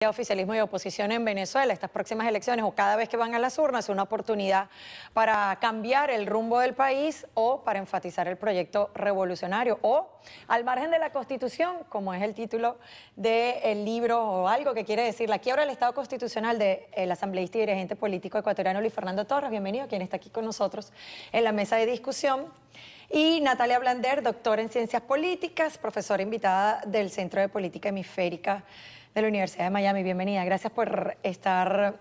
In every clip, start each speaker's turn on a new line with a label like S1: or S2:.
S1: Oficialismo y oposición en Venezuela, estas próximas elecciones o cada vez que van a las urnas, es una oportunidad para cambiar el rumbo del país o para enfatizar el proyecto revolucionario o al margen de la Constitución, como es el título del libro o algo que quiere decir la quiebra del Estado Constitucional del asambleísta y dirigente político ecuatoriano Luis Fernando Torres. Bienvenido, quien está aquí con nosotros en la mesa de discusión. Y Natalia Blander, doctora en Ciencias Políticas, profesora invitada del Centro de Política Hemisférica de la Universidad de Miami. Bienvenida, gracias por estar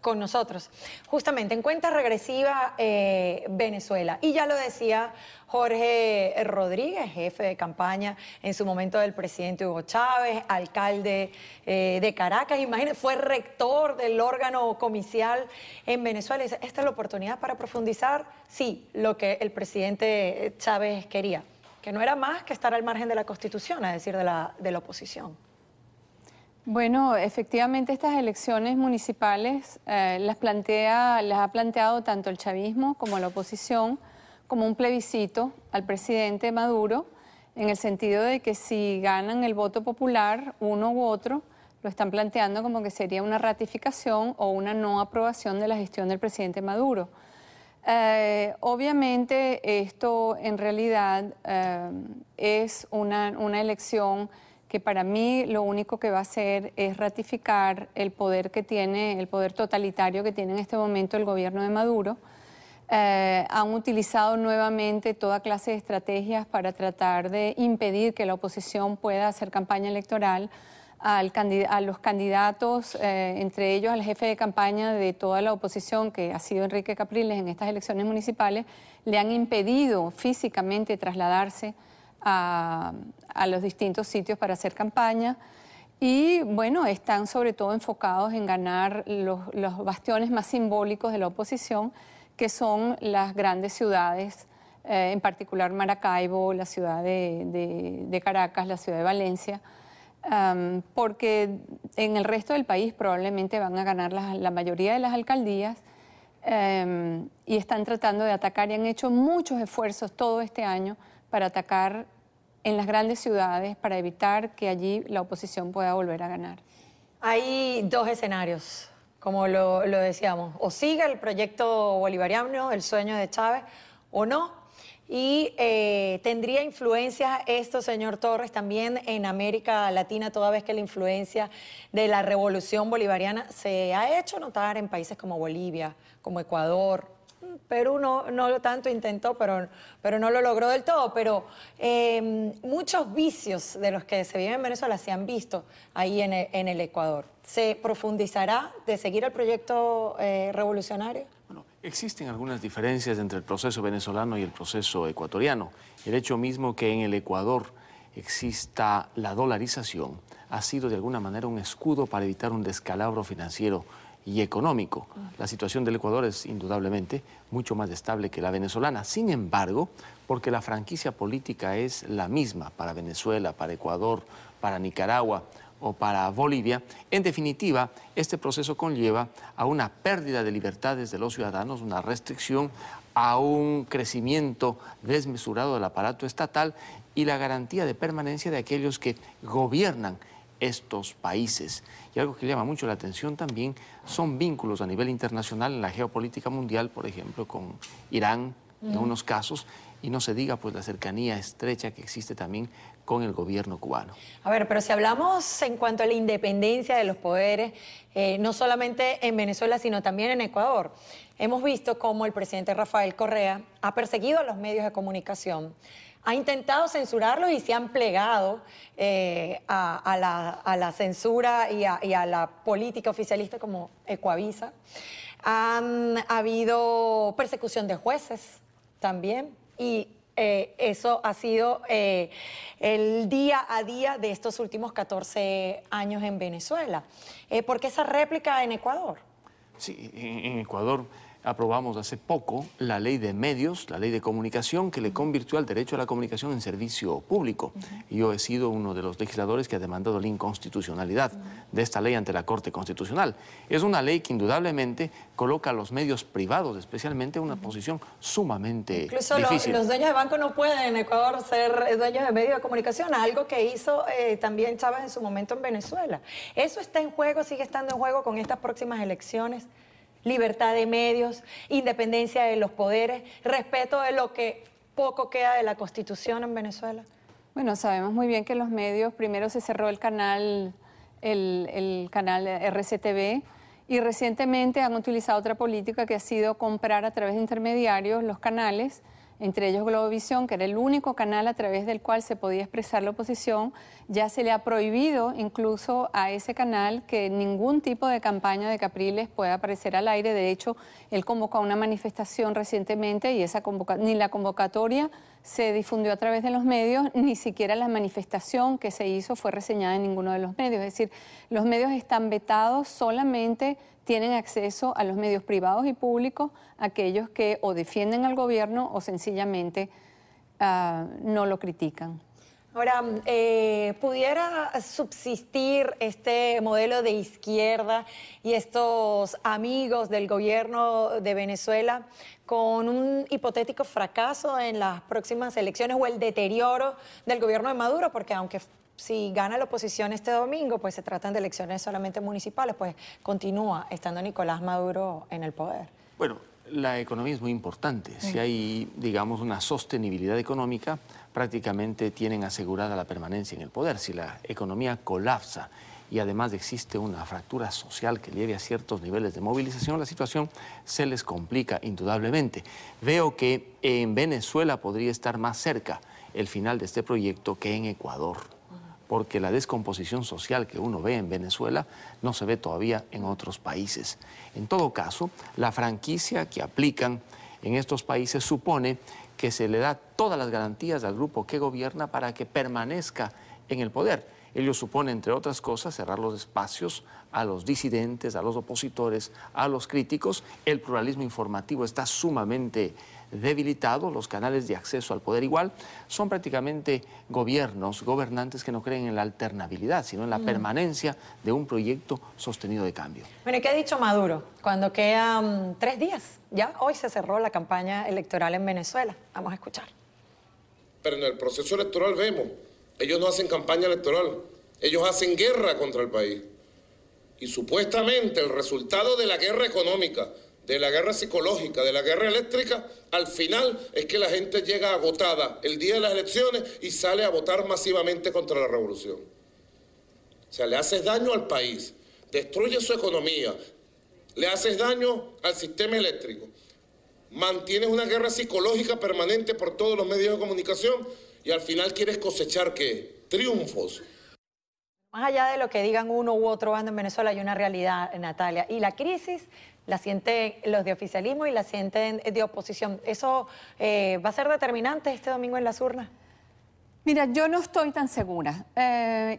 S1: con nosotros. Justamente en cuenta regresiva Venezuela, y ya lo decía Jorge Rodríguez, jefe de campaña en su momento del presidente Hugo Chávez, alcalde de Caracas, imagínense, fue rector del órgano comicial en Venezuela. Esta es la oportunidad para profundizar, sí, lo que el presidente Chávez quería, que no era más que estar al margen de la Constitución, es decir, de la oposición.
S2: Bueno, efectivamente estas elecciones municipales las ha planteado tanto el chavismo como la oposición como un plebiscito al presidente Maduro, en el sentido de que si ganan el voto popular, uno u otro, lo están planteando como que sería una ratificación o una no aprobación de la gestión del presidente Maduro. Obviamente esto en realidad es una elección que para mí lo único que va a hacer es ratificar el poder que tiene, el poder totalitario que tiene en este momento el gobierno de Maduro. Han utilizado nuevamente toda clase de estrategias para tratar de impedir que la oposición pueda hacer campaña electoral. A los candidatos, entre ellos al jefe de campaña de toda la oposición, que ha sido Enrique Capriles en estas elecciones municipales, le han impedido físicamente trasladarse a los distintos sitios para hacer campaña y bueno, están sobre todo enfocados en ganar los bastiones más simbólicos de la oposición, que son las grandes ciudades, en particular Maracaibo, la ciudad de Caracas, la ciudad de Valencia, porque en el resto del país probablemente van a ganar la mayoría de las alcaldías y están tratando de atacar y han hecho muchos esfuerzos todo este año para atacar en las grandes ciudades, para evitar que allí la oposición pueda volver a ganar.
S1: Hay dos escenarios, como lo decíamos, o sigue el proyecto bolivariano, el sueño de Chávez, o no. Y tendría influencia esto, señor Torres, también en América Latina, toda vez que la influencia de la revolución bolivariana se ha hecho notar en países como Bolivia, como Ecuador. Perú no tanto intentó, pero no lo logró del todo. Pero muchos vicios de los que se viven en Venezuela se han visto ahí en el Ecuador. ¿Se profundizará de seguir el proyecto revolucionario?
S3: Bueno, existen algunas diferencias entre el proceso venezolano y el proceso ecuatoriano. El hecho mismo que en el Ecuador exista la dolarización ha sido de alguna manera un escudo para evitar un descalabro financiero y económico. La situación del Ecuador es indudablemente mucho más estable que la venezolana. Sin embargo, porque la franquicia política es la misma para Venezuela, para Ecuador, para Nicaragua o para Bolivia, en definitiva, este proceso conlleva a una pérdida de libertades de los ciudadanos, una restricción a un crecimiento desmesurado del aparato estatal y la garantía de permanencia de aquellos que gobiernan estos países. Y algo que llama mucho la atención también son vínculos a nivel internacional en la geopolítica mundial, por ejemplo, con Irán en unos casos, y no se diga pues la cercanía estrecha que existe también con el gobierno cubano.
S1: A ver, pero si hablamos en cuanto a la independencia de los poderes, no solamente en Venezuela, sino también en Ecuador, hemos visto cómo el presidente Rafael Correa ha perseguido a los medios de comunicación, ha intentado censurarlos y se han plegado a la censura y a la política oficialista como Ecuavisa. Han habido persecución de jueces también y eso ha sido el día a día de estos últimos 14 años en Venezuela. ¿Por qué esa réplica en Ecuador?
S3: Sí, en Ecuador aprobamos hace poco la ley de medios, la ley de comunicación, que le convirtió al derecho a la comunicación en servicio público. Y yo he sido uno de los legisladores que ha demandado la inconstitucionalidad de esta ley ante la Corte Constitucional. Es una ley que indudablemente coloca a los medios privados, especialmente, en una posición sumamente
S1: Incluso
S3: difícil.
S1: los dueños de banco no pueden en Ecuador ser dueños de medios de comunicación, algo que hizo también Chávez en su momento en Venezuela. ¿Eso está en juego, sigue estando en juego con estas próximas elecciones? Libertad de medios, independencia de los poderes, respeto de lo que poco queda de la Constitución en Venezuela.
S2: Bueno, sabemos muy bien que los medios, primero se cerró el canal RCTV, y recientemente han utilizado otra política que ha sido comprar a través de intermediarios los canales, entre ellos Globovisión, que era el único canal a través del cual se podía expresar la oposición. Ya se le ha prohibido incluso a ese canal que ningún tipo de campaña de Capriles pueda aparecer al aire. De hecho, él convocó a una manifestación recientemente y ni la convocatoria se difundió a través de los medios, ni siquiera la manifestación que se hizo fue reseñada en ninguno de los medios. Es decir, los medios están vetados, solamente tienen acceso a los medios privados y públicos aquellos que o defienden al gobierno o sencillamente no lo critican.
S1: Ahora, ¿pudiera subsistir este modelo de izquierda y estos amigos del gobierno de Venezuela con un hipotético fracaso en las próximas elecciones o el deterioro del gobierno de Maduro? Porque aunque si gana la oposición este domingo, pues se tratan de elecciones solamente municipales, pues continúa estando Nicolás Maduro en el poder.
S3: Bueno, la economía es muy importante.
S1: Sí.
S3: Si hay, digamos, una sostenibilidad económica, prácticamente tienen asegurada la permanencia en el poder. Si la economía colapsa y además existe una fractura social que lleve a ciertos niveles de movilización, la situación se les complica indudablemente. Veo que en Venezuela podría estar más cerca el final de este proyecto que en Ecuador, porque la descomposición social que uno ve en Venezuela no se ve todavía en otros países. En todo caso, la franquicia que aplican en estos países supone que se le da todas las garantías al grupo que gobierna para que permanezca en el poder. Ello supone, entre otras cosas, cerrar los espacios a los disidentes, a los opositores, a los críticos. El pluralismo informativo está sumamente debilitado, los canales de acceso al poder igual. Son prácticamente gobernantes que no creen en la alternabilidad, sino en la permanencia de un proyecto sostenido de cambio.
S1: Bueno, ¿y qué ha dicho Maduro cuando quedan 3 días? Ya hoy se cerró la campaña electoral en Venezuela. Vamos a escuchar.
S4: Pero en el proceso electoral vemos, ellos no hacen campaña electoral, ellos hacen guerra contra el país. Y supuestamente el resultado de la guerra económica, de la guerra psicológica, de la guerra eléctrica, al final es que la gente llega agotada el día de las elecciones y sale a votar masivamente contra la revolución. O sea, le haces daño al país, destruyes su economía, le haces daño al sistema eléctrico, mantienes una guerra psicológica permanente por todos los medios de comunicación y al final quieres cosechar, ¿qué? Triunfos.
S1: Más allá de lo que digan uno u otro bando en Venezuela, hay una realidad, Natalia, y la crisis la sienten los de oficialismo y la sienten de oposición. ¿Eso va a ser determinante este domingo en las urnas?
S2: Mira, yo no estoy tan segura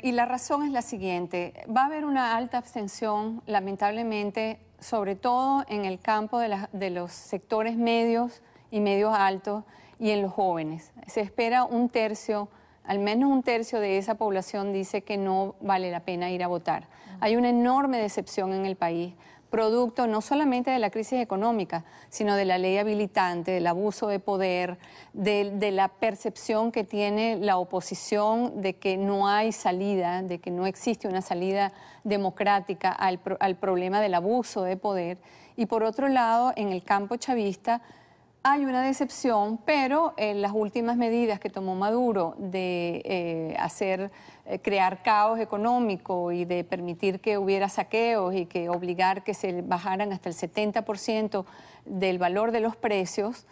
S2: y la razón es la siguiente. Va a haber una alta abstención, lamentablemente, sobre todo en el campo de los sectores medios y medios altos y en los jóvenes. Se espera un tercio, al menos un tercio de esa población dice que no vale la pena ir a votar. Hay una enorme decepción en el país, producto no solamente de la crisis económica, sino de la ley habilitante, del abuso de poder, de la percepción que tiene la oposición de que no hay salida, de que no existe una salida democrática al problema del abuso de poder. Y por otro lado, en el campo chavista hay una decepción, pero en las últimas medidas que tomó Maduro de crear caos económico y de permitir que hubiera saqueos y que obligar que se bajaran hasta el 70% del valor de los precios,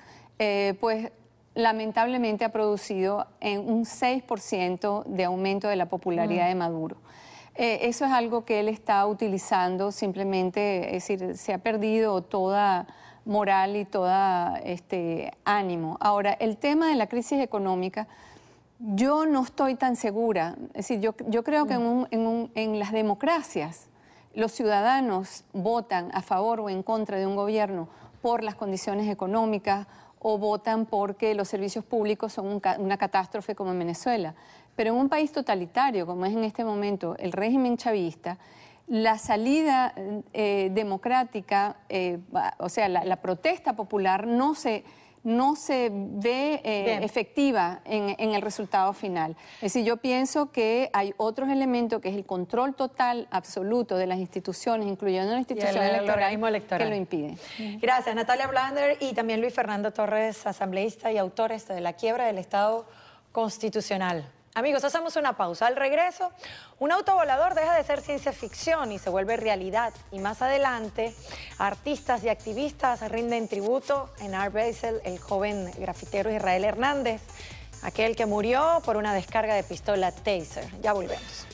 S2: pues lamentablemente ha producido un 6% de aumento de la popularidad de Maduro. Eso es algo que él está utilizando simplemente, es decir, se ha perdido toda moral y toda ánimo. Ahora, el tema de la crisis económica, yo no estoy tan segura. Es decir, yo creo que en las democracias los ciudadanos votan a favor o en contra de un gobierno por las condiciones económicas o votan porque los servicios públicos son una catástrofe como en Venezuela. Pero en un país totalitario, como es en este momento el régimen chavista, la salida democrática, o sea, la protesta popular no se ve efectiva en el resultado final. Es decir, yo pienso que hay otros elementos, que es el control total, absoluto de las instituciones, incluyendo la institución electoral, que lo impiden.
S1: Gracias, Natalia Blander y también Luis Fernando Torres, asambleísta y autores de La quiebra del Estado Constitucional. Amigos, hacemos una pausa. Al regreso, un autovolador deja de ser ciencia ficción y se vuelve realidad. Y más adelante, artistas y activistas rinden tributo en Art Basel, el joven grafitero Israel Hernández, aquel que murió por una descarga de pistola Taser. Ya volvemos.